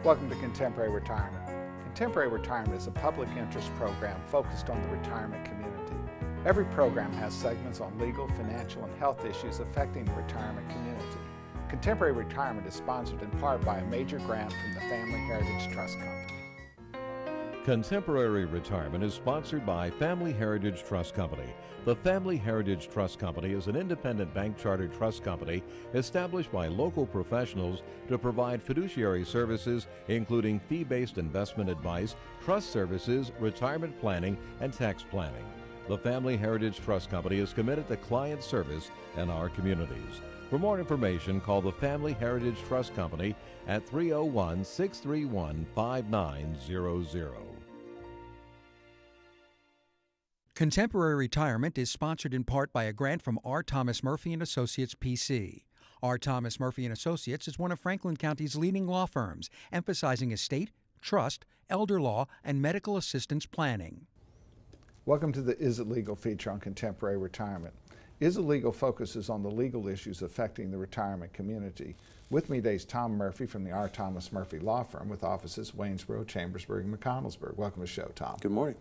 Welcome to Contemporary Retirement. Contemporary Retirement is a public interest program focused on the retirement community. Every program has segments on legal, financial, and health issues affecting the retirement community. Contemporary Retirement is sponsored in part by a major grant from the Family Heritage Trust Company. Contemporary Retirement is sponsored by Family Heritage Trust Company. The Family Heritage Trust Company is an independent bank chartered trust company established by local professionals to provide fiduciary services, including fee-based investment advice, trust services, retirement planning, and tax planning. The Family Heritage Trust Company is committed to client service in our communities. For more information, call the Family Heritage Trust Company at 301-631-5900. Contemporary Retirement is sponsored in part by a grant from R. Thomas Murphy & Associates, P.C. R. Thomas Murphy & Associates is one of Franklin County's leading law firms, emphasizing estate, trust, elder law, and medical assistance planning. Welcome to the Is It Legal feature on Contemporary Retirement. Is It Legal focuses on the legal issues affecting the retirement community. With me today is Tom Murphy from the R. Thomas Murphy Law Firm with offices Waynesboro, Chambersburg, and McConnellsburg. Welcome to the show, Tom. Good morning.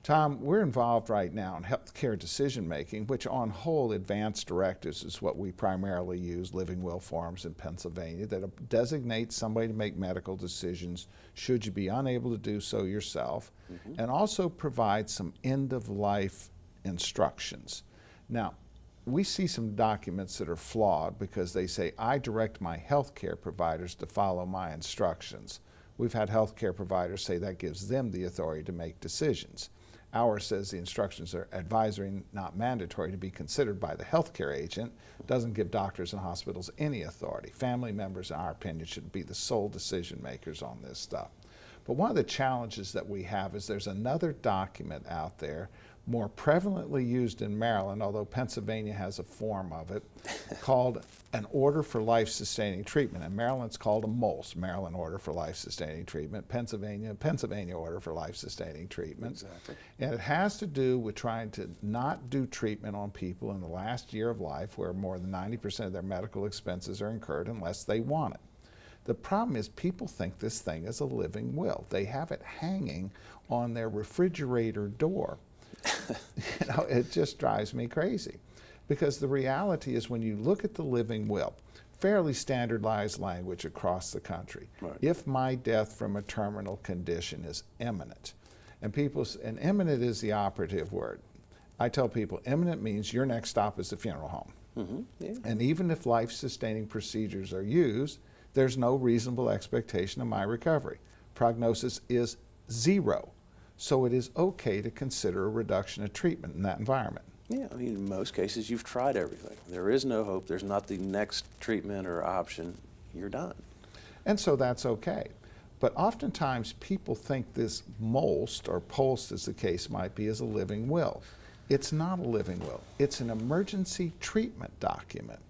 Tom, we're involved right now in healthcare decision making, which on whole advanced directives is what we primarily use, living will forms in Pennsylvania, that designate somebody to make medical decisions should you be unable to do so yourself, and also provide some end-of-life instructions. Now, we see some documents that are flawed because they say, I direct my healthcare providers to follow my instructions. We've had healthcare providers say that gives them the authority to make decisions. Ours says the instructions are advisory, not mandatory, to be considered by the healthcare agent. Doesn't give doctors and hospitals any authority. Family members, in our opinion, should be the sole decision makers on this stuff. But one of the challenges that we have is there's another document out there, more prevalently used in Maryland, although Pennsylvania has a form of it, called an Order for Life-Sustaining Treatment. And Maryland's called a MOLS, Maryland Order for Life-Sustaining Treatment, Pennsylvania Order for Life-Sustaining Treatment. Exactly. And it has to do with trying to not do treatment on people in the last year of life where more than 90% of their medical expenses are incurred unless they want it. The problem is people think this thing is a living will. They have it hanging on their refrigerator door. You know, it just drives me crazy. Because the reality is when you look at the living will, fairly standardized language across the country, right. If my death from a terminal condition is imminent, and imminent is the operative word. I tell people imminent means your next stop is the funeral home. Yeah. And even if life-sustaining procedures are used, there's no reasonable expectation of my recovery. Prognosis is 0. So it is okay to consider a reduction of treatment in that environment. Yeah, I mean, in most cases, you've tried everything. There is no hope. There's not the next treatment or option. You're done. And so that's okay. But oftentimes, people think this MOLST, or POLST as the case might be, is a living will. It's not a living will. It's an emergency treatment document.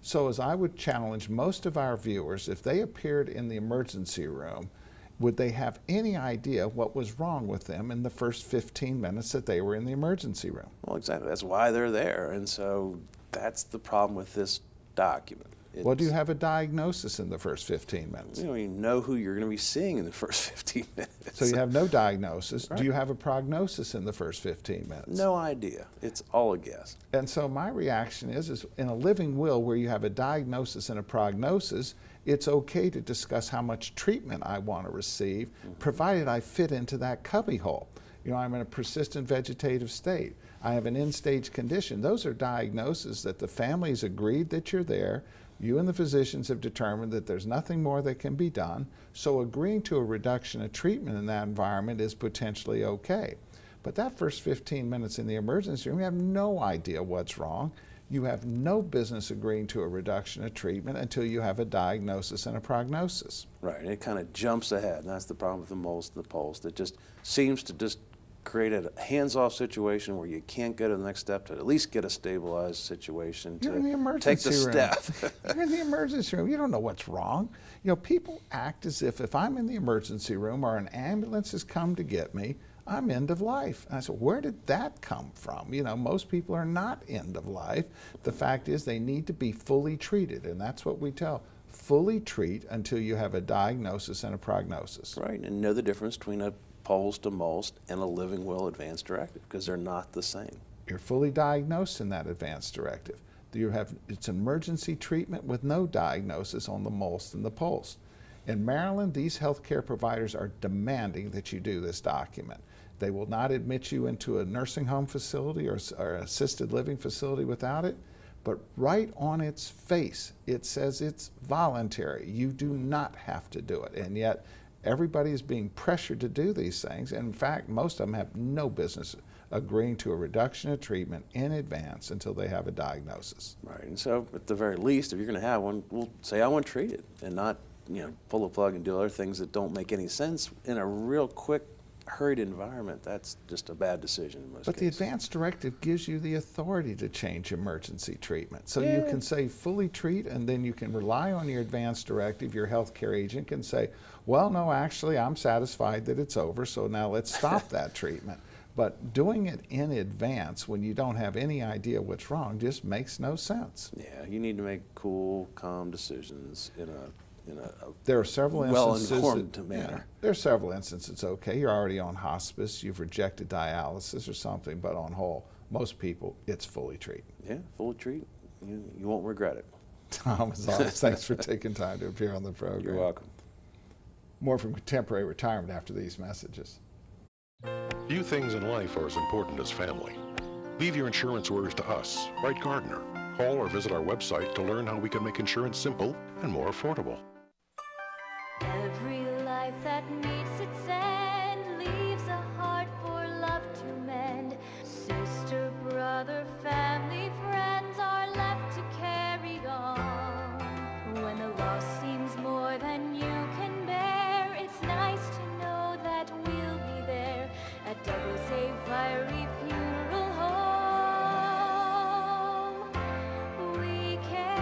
So as I would challenge most of our viewers, if they appeared in the emergency room, would they have any idea what was wrong with them in the first 15 minutes that they were in the emergency room? Well, exactly. That's why they're there. And so that's the problem with this document. Well, do you have a diagnosis in the first 15 minutes? You don't even know who you're going to be seeing in the first 15 minutes. So you have no diagnosis. Right. Do you have a prognosis in the first 15 minutes? No idea. It's all a guess. And so my reaction is in a living will where you have a diagnosis and a prognosis, it's okay to discuss how much treatment I want to receive, provided I fit into that cubbyhole. You know, I'm in a persistent vegetative state. I have an end-stage condition. Those are diagnoses that the family's agreed that you're there. You and the physicians have determined that there's nothing more that can be done, so agreeing to a reduction of treatment in that environment is potentially okay. But that first 15 minutes in the emergency room, you have no idea what's wrong. You have no business agreeing to a reduction of treatment until you have a diagnosis and a prognosis. Right, and it kind of jumps ahead, and that's the problem with the MOLST and the POLST. It just seems to just create a hands-off situation where you can't go to the next step to at least get a stabilized situation to take the step. You're in the emergency room. You don't know what's wrong. You know, people act as if I'm in the emergency room or an ambulance has come to get me, I'm end of life. And I said, where did that come from? You know, most people are not end of life. The fact is they need to be fully treated, and that's what we tell. fully treat until you have a diagnosis and a prognosis. Right, and know the difference between a post, a most, and a living will advance directive, because they're not the same. You're fully diagnosed in that advance directive. It's emergency treatment with no diagnosis on the most and the post. In Maryland, these healthcare providers are demanding that you do this document. They will not admit you into a nursing home facility or assisted living facility without it, but right on its face, it says it's voluntary. You do not have to do it, and yet everybody is being pressured to do these things. And in fact, most of them have no business agreeing to a reduction of treatment in advance until they have a diagnosis. Right, and so at the very least, if you're going to have one, we'll say I want treated, and not, you know, pull the plug and do other things that don't make any sense in a real quick, hurried environment. That's just a bad decision in most But cases. the advance directive gives you the authority to change emergency treatment. So Yeah. you can say fully treat, and then you can rely on your advance directive. Your healthcare agent can say, well, no, actually, I'm satisfied that it's over, so now let's stop that treatment. But doing it in advance when you don't have any idea what's wrong just makes no sense. Yeah, you need to make cool, calm decisions in a There are several instances. well-informed manner. There are several instances. Okay, you're already on hospice, you've rejected dialysis or something, but on whole, most people, it's fully treat. Yeah, full treat. You won't regret it. Tom, as always, thanks for taking time to appear on the program. You're welcome. More from Contemporary Retirement after these messages. Few things in life are as important as family. Leave your insurance orders to us. Write Gardner. Call or visit our website to learn how we can make insurance simple and more affordable. Every life that meets its end leaves a heart for love to mend. Sister, brother, family, friends are left to carry on. When the loss seems more than you can bear, it's nice to know that we'll be there at Double Safe Fiery Funeral Home. We care.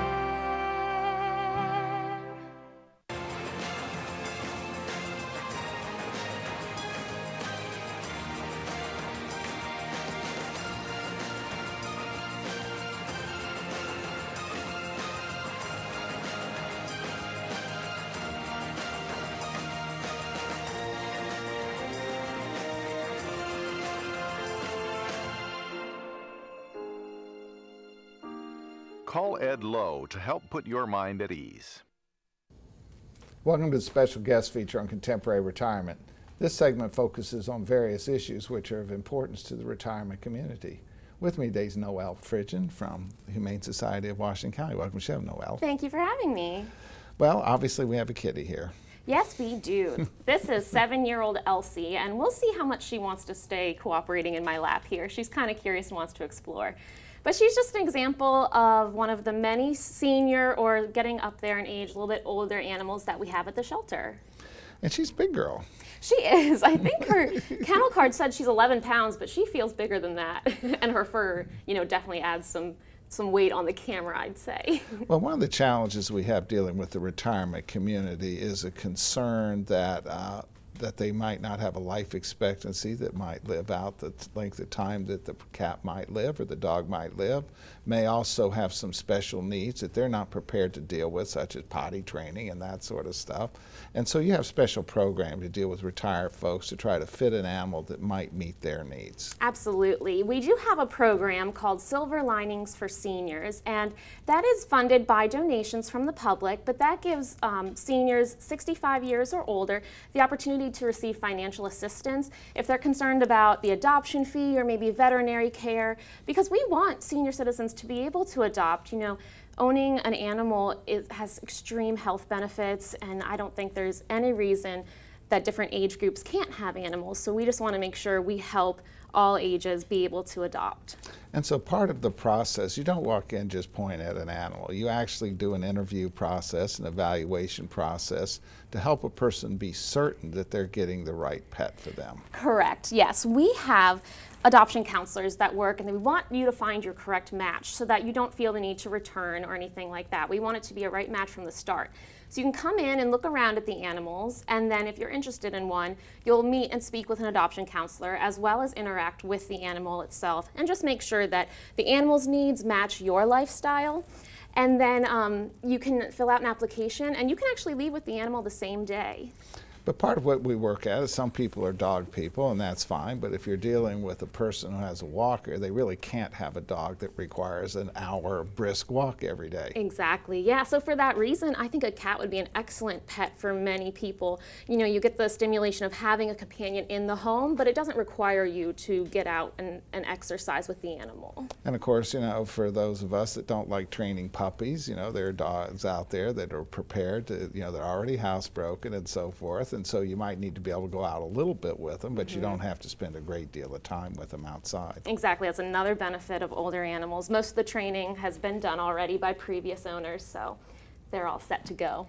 Call Ed Lowe to help put your mind at ease. Welcome to the special guest feature on Contemporary Retirement. This segment focuses on various issues which are of importance to the retirement community. With me today is Noel Fridgen from the Humane Society of Washington County. Welcome to the show, Noel. Thank you for having me. Well, obviously we have a kitty here. Yes, we do. This is 7-year-old Elsie, and we'll see how much she wants to stay cooperating in my lap here. She's kind of curious and wants to explore. But she's just an example of one of the many senior or getting up there in age, a little bit older animals that we have at the shelter. And she's a big girl. She is. I think her kennel card said she's 11 pounds, but she feels bigger than that. And her fur, you know, definitely adds some weight on the camera, I'd say. Well, one of the challenges we have dealing with the retirement community is a concern that that they might not have a life expectancy that might live out the length of time that the cat might live or the dog might live, may also have some special needs that they're not prepared to deal with, such as potty training and that sort of stuff. And so you have special programs to deal with retired folks to try to fit an animal that might meet their needs. Absolutely. We do have a program called Silver Linings for Seniors, and that is funded by donations from the public, but that gives seniors 65 years or older the opportunity to receive financial assistance if they're concerned about the adoption fee or maybe veterinary care, because we want senior citizens to be able to adopt. You know, owning an animal has extreme health benefits, and I don't think there's any reason that different age groups can't have animals. So we just want to make sure we help all ages be able to adopt. And so part of the process, you don't walk in just point at an animal. You actually do an interview process, an evaluation process to help a person be certain that they're getting the right pet for them. Correct, yes. We have adoption counselors that work, and we want you to find your correct match so that you don't feel the need to return or anything like that. We want it to be a right match from the start. So you can come in and look around at the animals, and then if you're interested in one, you'll meet and speak with an adoption counselor as well as interact with the animal itself and just make sure that the animal's needs match your lifestyle. And then you can fill out an application, and you can actually leave with the animal the same day. But part of what we work at is some people are dog people, and that's fine. But if you're dealing with a person who has a walker, they really can't have a dog that requires an hour brisk walk every day. Exactly. Yeah. So for that reason, I think a cat would be an excellent pet for many people. You know, you get the stimulation of having a companion in the home, but it doesn't require you to get out and exercise with the animal. And of course, you know, for those of us that don't like training puppies, you know, there are dogs out there that are prepared to, you know, they're already housebroken and so forth. And so you might need to be able to go out a little bit with them, but you don't have to spend a great deal of time with them outside. Exactly. That's another benefit of older animals. Most of the training has been done already by previous owners, so they're all set to go.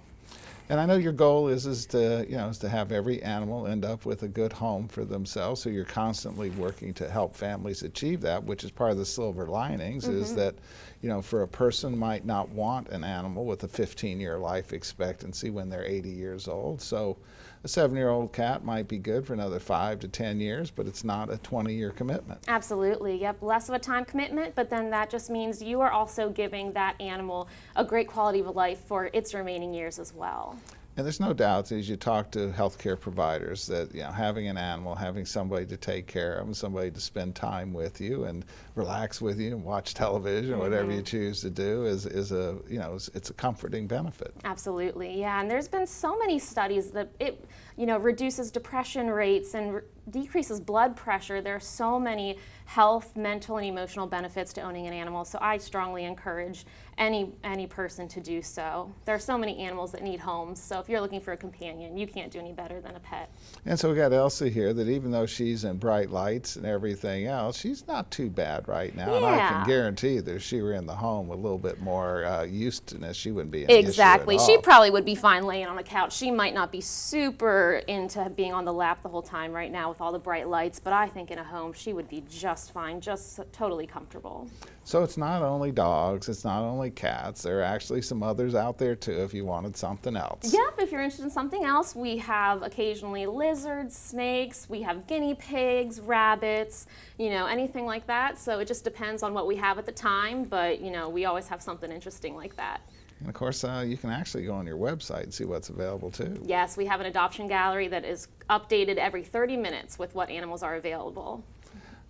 And I know your goal is to, you know, is to have every animal end up with a good home for themselves. So you're constantly working to help families achieve that, which is part of the silver linings, is that, you know, for a person might not want an animal with a 15-year life expectancy when they're 80 years old. So a 7-year-old cat might be good for another 5 to 10 years, but it's not a 20-year commitment. Absolutely. Yep. Less of a time commitment, but then that just means you are also giving that animal a great quality of life for its remaining years as well. And there's no doubt as you talk to healthcare providers that, you know, having an animal, having somebody to take care of, and somebody to spend time with you and relax with you and watch television, whatever you choose to do, is a, you know, it's a comforting benefit. Absolutely, yeah. And there's been so many studies that it, you know, reduces depression rates and decreases blood pressure. There are so many health, mental, and emotional benefits to owning an animal. So I strongly encourage any person to do so. There are so many animals that need homes. So if you're looking for a companion, you can't do any better than a pet. And so we got Elsie here that even though she's in bright lights and everything else, she's not too bad right now. And I can guarantee that if she were in the home with a little bit more used to this, she wouldn't be an Exactly. issue at She all. probably would be fine laying on a couch. She might not be super into being on the lap the whole time right now with all the bright lights, but I think in a home she would be just fine, just totally comfortable. So it's not only dogs, it's not only cats. There are actually some others out there too if you wanted something else. Yep, if you're interested in something else, we have occasionally lizards, snakes, we have guinea pigs, rabbits, you know, anything like that. So it just depends on what we have at the time, but you know, we always have something interesting like that. And of course, you can actually go on your website and see what's available too. Yes, we have an adoption gallery that is updated every 30 minutes with what animals are available.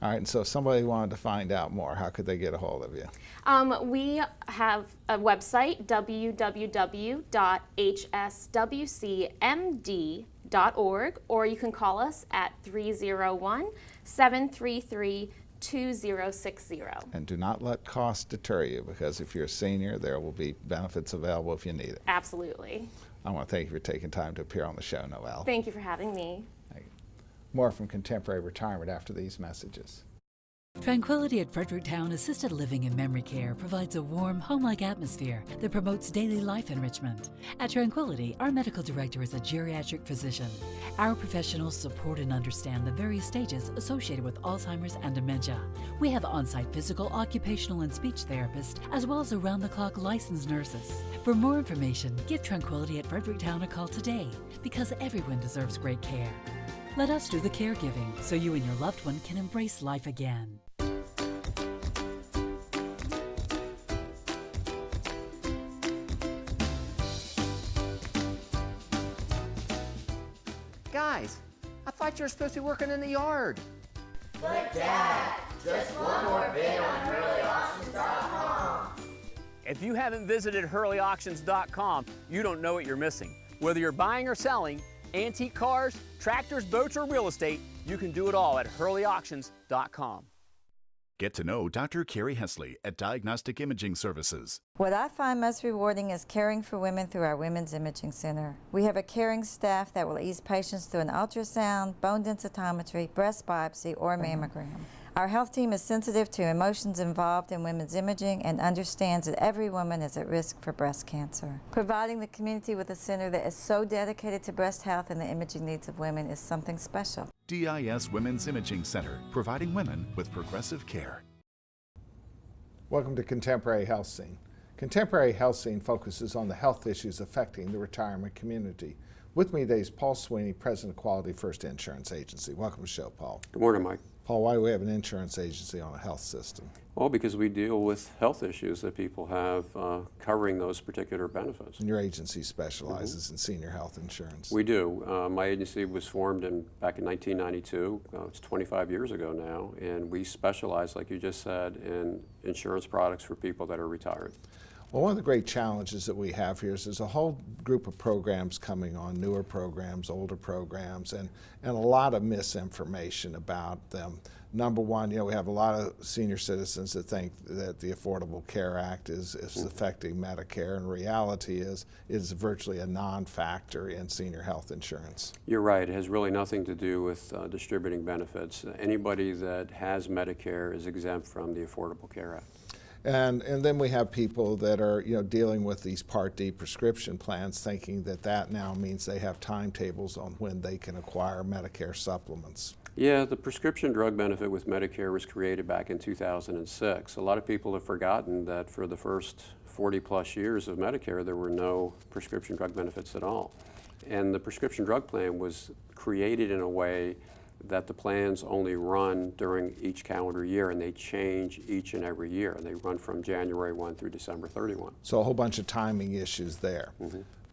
All right, and so if somebody wanted to find out more, how could they get a hold of you? We have a website, www.hswcmd.org, or you can call us at 301-733-2060. And do not let cost deter you, because if you're a senior, there will be benefits available if you need it. Absolutely. I want to thank you for taking time to appear on the show, Noel. Thank you for having me. More from Contemporary Retirement after these messages. Tranquility at Fredericktown Assisted Living and Memory Care provides a warm, home-like atmosphere that promotes daily life enrichment. At Tranquility, our medical director is a geriatric physician. Our professionals support and understand the various stages associated with Alzheimer's and dementia. We have on-site physical, occupational, and speech therapists, as well as around-the-clock licensed nurses. For more information, give Tranquility at Fredericktown a call today, because everyone deserves great care. Let us do the caregiving so you and your loved one can embrace life again. Guys, I thought you were supposed to be working in the yard. But Dad, just one more bid on HurleyAuctions.com. If you haven't visited HurleyAuctions.com, you don't know what you're missing. Whether you're buying or selling, antique cars, tractors, boats, or real estate, you can do it all at HurleyAuctions.com. Get to know Dr. Carrie Hesley at Diagnostic Imaging Services. What I find most rewarding is caring for women through our Women's Imaging Center. We have a caring staff that will ease patients through an ultrasound, bone densitometry, breast biopsy, or mammogram. Our health team is sensitive to emotions involved in women's imaging and understands that every woman is at risk for breast cancer. Providing the community with a center that is so dedicated to breast health and the imaging needs of women is something special. DIS Women's Imaging Center, providing women with progressive care. Welcome to Contemporary Health Scene. Contemporary Health Scene focuses on the health issues affecting the retirement community. With me today is Paul Sweeney, President of Quality First Insurance Agency. Welcome to the show, Paul. Good morning, Mike. Paul, why do we have an insurance agency on a health system? Well, because we deal with health issues that people have covering those particular benefits. And your agency specializes in senior health insurance. We do. My agency was formed back in 1992. It's 25 years ago now, and we specialize, like you just said, in insurance products for people that are retired. Well, one of the great challenges that we have here is there's a whole group of programs coming on, newer programs, older programs, and a lot of misinformation about them. Number one, we have a lot of senior citizens that think that the Affordable Care Act is affecting Medicare, and reality is it is virtually a non-factor in senior health insurance. You're right. It has really nothing to do with distributing benefits. Anybody that has Medicare is exempt from the Affordable Care Act. And then we have people that are dealing with these Part D prescription plans, thinking that now means they have timetables on when they can acquire Medicare supplements. Yeah, the prescription drug benefit with Medicare was created back in 2006. A lot of people have forgotten that for the first 40+ years of Medicare, there were no prescription drug benefits at all. And the prescription drug plan was created in a way that the plans only run during each calendar year, and they change each and every year. They run from January 1 through December 31. So a whole bunch of timing issues there.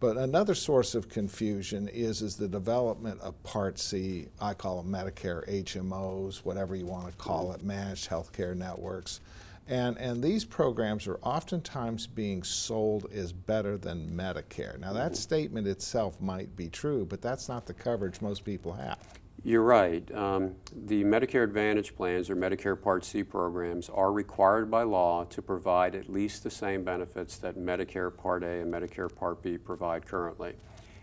But another source of confusion is the development of Part C, I call them Medicare HMOs, whatever you want to call it, managed healthcare networks. And these programs are oftentimes being sold as better than Medicare. Now that statement itself might be true, but that's not the coverage most people have. You're right. The Medicare Advantage plans or Medicare Part C programs are required by law to provide at least the same benefits that Medicare Part A and Medicare Part B provide currently.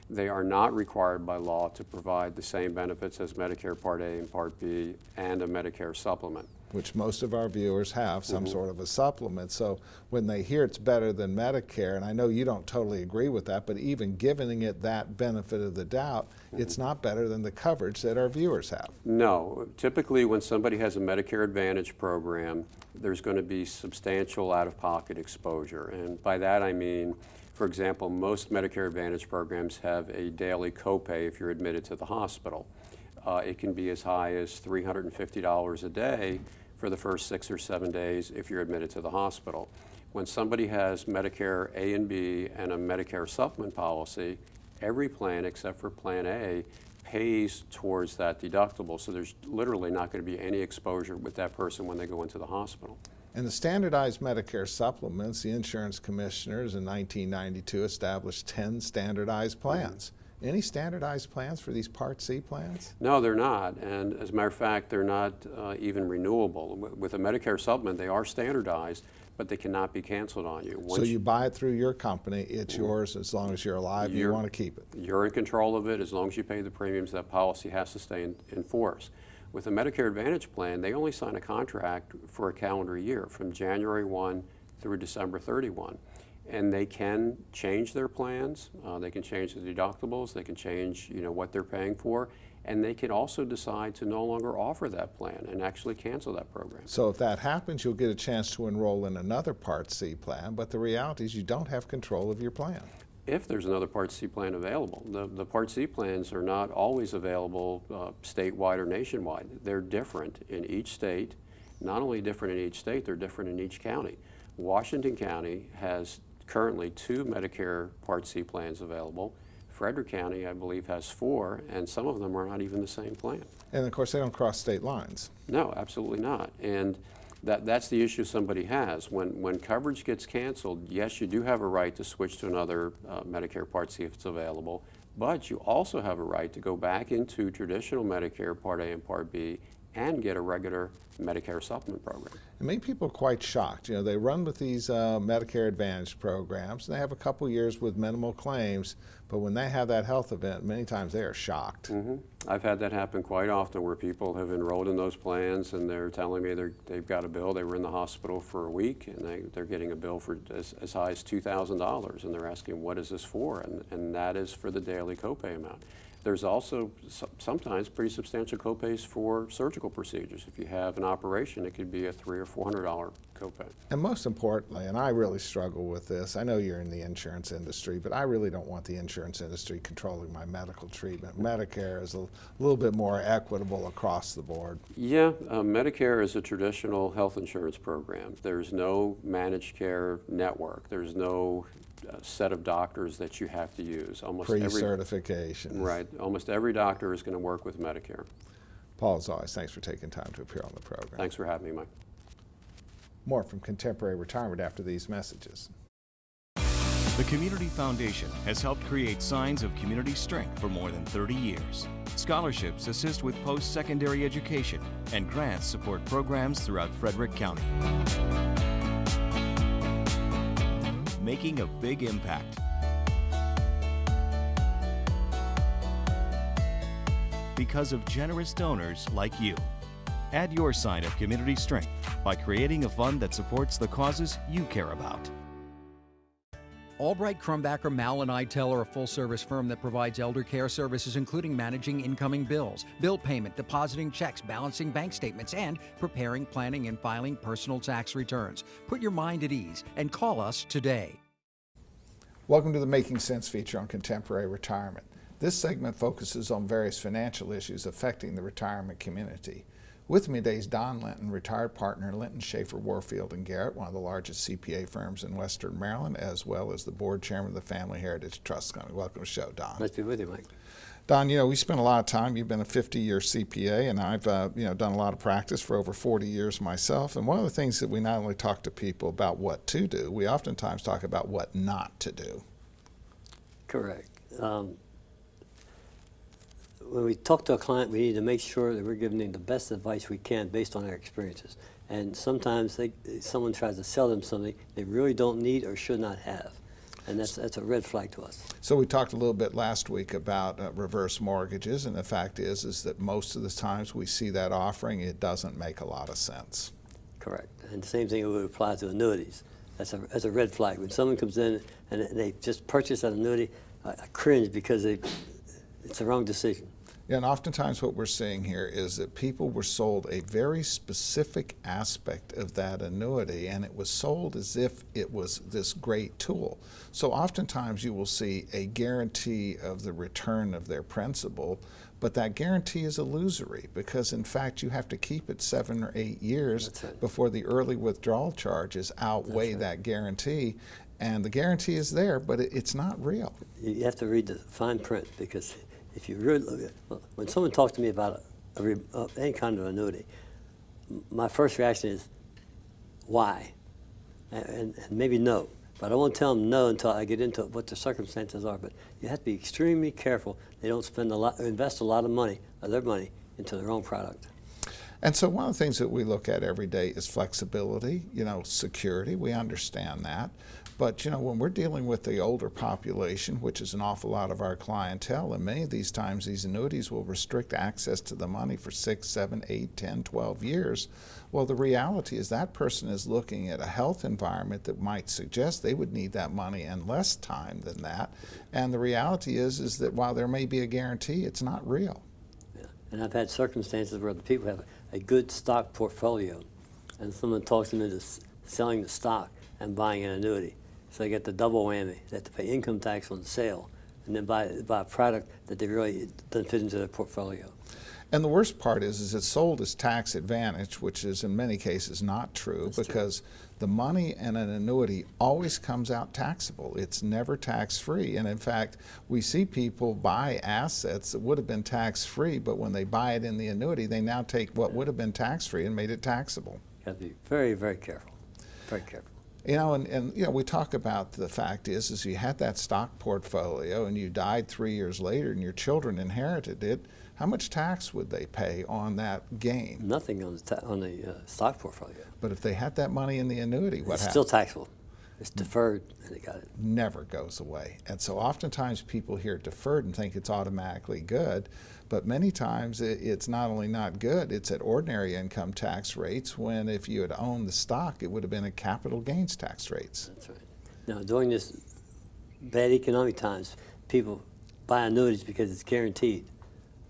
They are not required by law to provide the same benefits as Medicare Part A and Part B and a Medicare supplement. Which most of our viewers have some sort of a supplement. So when they hear it's better than Medicare, and I know you don't totally agree with that, but even giving it that benefit of the doubt, it's not better than the coverage that our viewers have. No. Typically when somebody has a Medicare Advantage program, there's going to be substantial out-of-pocket exposure. And by that I mean, for example, most Medicare Advantage programs have a daily copay if you're admitted to the hospital. It can be as high as $350 a day for the first 6 or 7 days if you're admitted to the hospital. When somebody has Medicare A and B and a Medicare supplement policy, every plan except for Plan A pays towards that deductible, so there's literally not going to be any exposure with that person when they go into the hospital. And the standardized Medicare supplements, the insurance commissioners in 1992 established 10 standardized plans. Any standardized plans for these Part C plans? No, they're not. And as a matter of fact, they're not even renewable. With a Medicare supplement, they are standardized, but they cannot be canceled on you. So you buy it through your company, it's yours as long as you're alive, you want to keep it. You're in control of it. As long as you pay the premiums, that policy has to stay in force. With a Medicare Advantage plan, they only sign a contract for a calendar year from January 1 through December 31. And they can change their plans, they can change the deductibles, they can change what they're paying for, and they can also decide to no longer offer that plan and actually cancel that program. So if that happens, you'll get a chance to enroll in another Part C plan, but the reality is you don't have control of your plan. If there's another Part C plan available. The Part C plans are not always available statewide or nationwide. They're different in each state. Not only different in each state, they're different in each county. Washington County has currently 2 Medicare Part C plans available. Frederick County, I believe, has 4, and some of them are not even the same plan. And of course, they don't cross state lines. No, absolutely not. And that's the issue somebody has. When coverage gets canceled, yes, you do have a right to switch to another Medicare Part C if it's available, but you also have a right to go back into traditional Medicare Part A and Part B and get a regular Medicare supplement program. And many people are quite shocked. They run with these Medicare Advantage programs, and they have a couple years with minimal claims, but when they have that health event, many times they are shocked. I've had that happen quite often where people have enrolled in those plans and they're telling me they've got a bill. They were in the hospital for a week and they're getting a bill for as high as $2,000, and they're asking, what is this for? And that is for the daily copay amount. There's also sometimes pretty substantial copays for surgical procedures. If you have an operation, it could be a $300 or $400 copay. And most importantly, and I really struggle with this, I know you're in the insurance industry, but I really don't want the insurance industry controlling my medical treatment. Medicare is a little bit more equitable across the board. Yeah, Medicare is a traditional health insurance program. There's no managed care network. There's no set of doctors that you have to use. Pre-certification. Right. Almost every doctor is going to work with Medicare. Paul, as always, thanks for taking time to appear on the program. Thanks for having me, Mike. More from Contemporary Retirement after these messages. The Community Foundation has helped create signs of community strength for more than 30 years. Scholarships assist with post-secondary education, and grants support programs throughout Frederick County. Making a big impact. Because of generous donors like you. Add your sign of community strength by creating a fund that supports the causes you care about. Albright, Crumbacher, Mal & Idell are a full-service firm that provides elder care services including managing incoming bills, bill payment, depositing checks, balancing bank statements, and preparing, planning, and filing personal tax returns. Put your mind at ease and call us today. Welcome to the Making Sense feature on Contemporary Retirement. This segment focuses on various financial issues affecting the retirement community. With me today is Don Linton, retired partner in Linton, Schaefer, Warfield & Garrett, one of the largest CPA firms in Western Maryland, as well as the board chairman of the Family Heritage Trust Company. Welcome to the show, Don. Nice to be with you, Mike. Don, you know, we spent a lot of time. You've been a 50-year CPA, and I've done a lot of practice for over 40 years myself. And one of the things that we not only talk to people about what to do, we oftentimes talk about what not to do. Correct. When we talk to a client, we need to make sure that we're giving them the best advice we can based on our experiences. And sometimes someone tries to sell them something they really don't need or should not have. And that's a red flag to us. So we talked a little bit last week about reverse mortgages, and the fact is that most of the times we see that offering, it doesn't make a lot of sense. Correct. And the same thing would apply to annuities. That's a red flag. When someone comes in and they just purchase an annuity, I cringe because it's the wrong decision. Yeah, and oftentimes what we're seeing here is that people were sold a very specific aspect of that annuity, and it was sold as if it was this great tool. So oftentimes you will see a guarantee of the return of their principal, but that guarantee is illusory because in fact you have to keep it 7 or 8 years before the early withdrawal charges outweigh that guarantee. And the guarantee is there, but it's not real. You have to read the fine print, because if you really look at, when someone talks to me about any kind of annuity, my first reaction is, why? And maybe no. But I won't tell them no until I get into what the circumstances are. But you have to be extremely careful they don't invest a lot of money, of their money, into the wrong product. And so one of the things that we look at every day is flexibility, security. We understand that. But, when we're dealing with the older population, which is an awful lot of our clientele, and many of these times these annuities will restrict access to the money for 6, 7, 8, 10, 12 years. Well, the reality is that person is looking at a health environment that might suggest they would need that money in less time than that. And the reality is that while there may be a guarantee, it's not real. Yeah. And I've had circumstances where the people have a good stock portfolio, and someone talks them into selling the stock and buying an annuity. So they get the double whammy. They have to pay income tax on the sale and then buy a product that they really doesn't fit into their portfolio. And the worst part is it's sold as tax advantage, which is in many cases not true. That's because the money in an annuity always comes out taxable. It's never tax-free. And in fact, we see people buy assets that would have been tax-free, but when they buy it in the annuity, they now take what would have been tax-free and made it taxable. You have to be very, very careful. Very careful. We talk about the fact is you had that stock portfolio and you died 3 years later and your children inherited it. How much tax would they pay on that gain? Nothing on the stock portfolio. But if they had that money in the annuity, what happens? It's still taxable. It's deferred, and they got it. Never goes away. And so oftentimes people hear deferred and think it's automatically good, but many times it's not only not good, it's at ordinary income tax rates, when if you had owned the stock, it would have been at capital gains tax rates. That's right. Now, during this bad economic times, people buy annuities because it's guaranteed.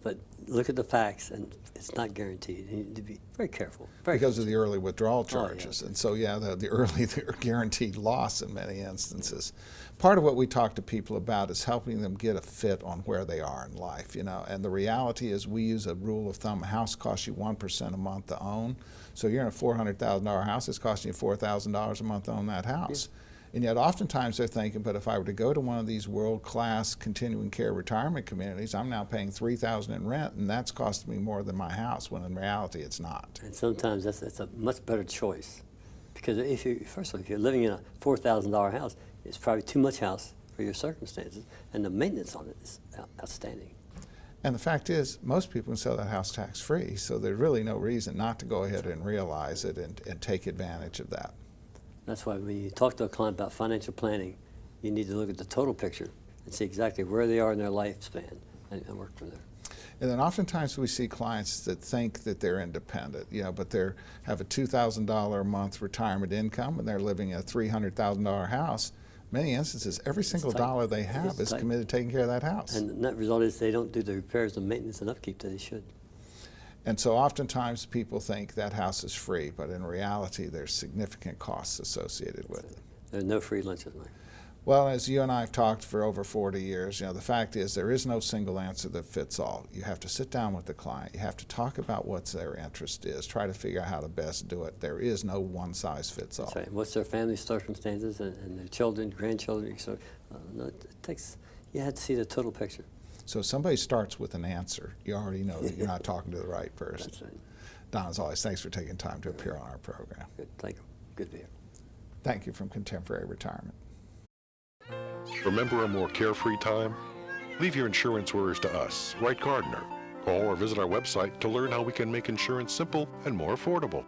but look at the facts, and it's not guaranteed. You need to be very careful. Because of the early withdrawal charges. And so, yeah, the early they're guaranteed loss in many instances. Part of what we talk to people about is helping them get a fit on where they are in life, you know. And the reality is we use a rule of thumb. A house costs you 1% a month to own. So you're in a $400,000 house, it's costing you $4,000 a month to own that house. Yeah. And yet oftentimes they're thinking, but if I were to go to one of these world-class continuing care retirement communities, I'm now paying $3,000 in rent, and that's costing me more than my house, when in reality it's not. And sometimes that's a much better choice. Because first of all, if you're living in a $4,000 house, it's probably too much house for your circumstances, and the maintenance on it is outstanding. And the fact is, most people can sell that house tax-free, so there's really no reason not to go ahead and realize it and take advantage of that. That's why when you talk to a client about financial planning, you need to look at the total picture and see exactly where they are in their lifespan and work from there. And then oftentimes we see clients that think that they're independent, you know, but they have a $2,000 a month retirement income and they're living in a $300,000 house. Many instances, every single dollar they have is committed to taking care of that house. And the net result is they don't do the repairs and maintenance and upkeep that they should. And so oftentimes people think that house is free, but in reality there's significant costs associated with it. There's no free lunches, Mike. Well, as you and I have talked for over 40 years, you know, the fact is there is no single answer that fits all. You have to sit down with the client. You have to talk about what their interest is, try to figure out how to best do it. There is no one size fits all. That's right. What's their family circumstances and their children, grandchildren. So you have to see the total picture. So if somebody starts with an answer, you already know that you're not talking to the right person. That's right. Don, as always, thanks for taking time to appear on our program. Good, thank you. Good to be here. Thank you from Contemporary Retirement. Remember a more carefree time? Leave your insurance worries to us, Wright Gardner. Call or visit our website to learn how we can make insurance simple and more affordable.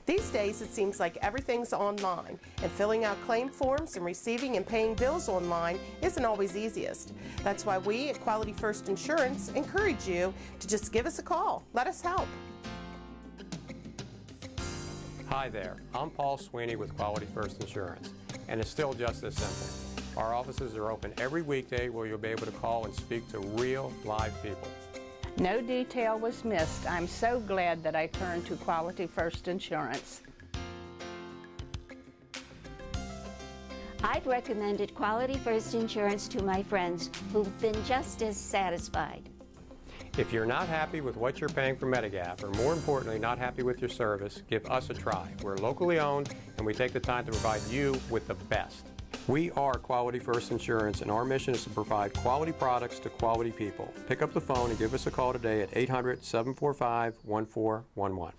These days, it seems like everything's online, and filling out claim forms and receiving and paying bills online isn't always easiest. That's why we at Quality First Insurance encourage you to just give us a call. Let us help. Hi there, I'm Paul Sweeney with Quality First Insurance, and it's still just as simple. Our offices are open every weekday where you'll be able to call and speak to real, live people. No detail was missed. I'm so glad that I turned to Quality First Insurance. I've recommended Quality First Insurance to my friends who've been just as satisfied. If you're not happy with what you're paying for Medigap, or more importantly, not happy with your service, give us a try. We're locally owned, and we take the time to provide you with the best. We are Quality First Insurance, and our mission is to provide quality products to quality people. Pick up the phone and give us a call today at 800-745-1411.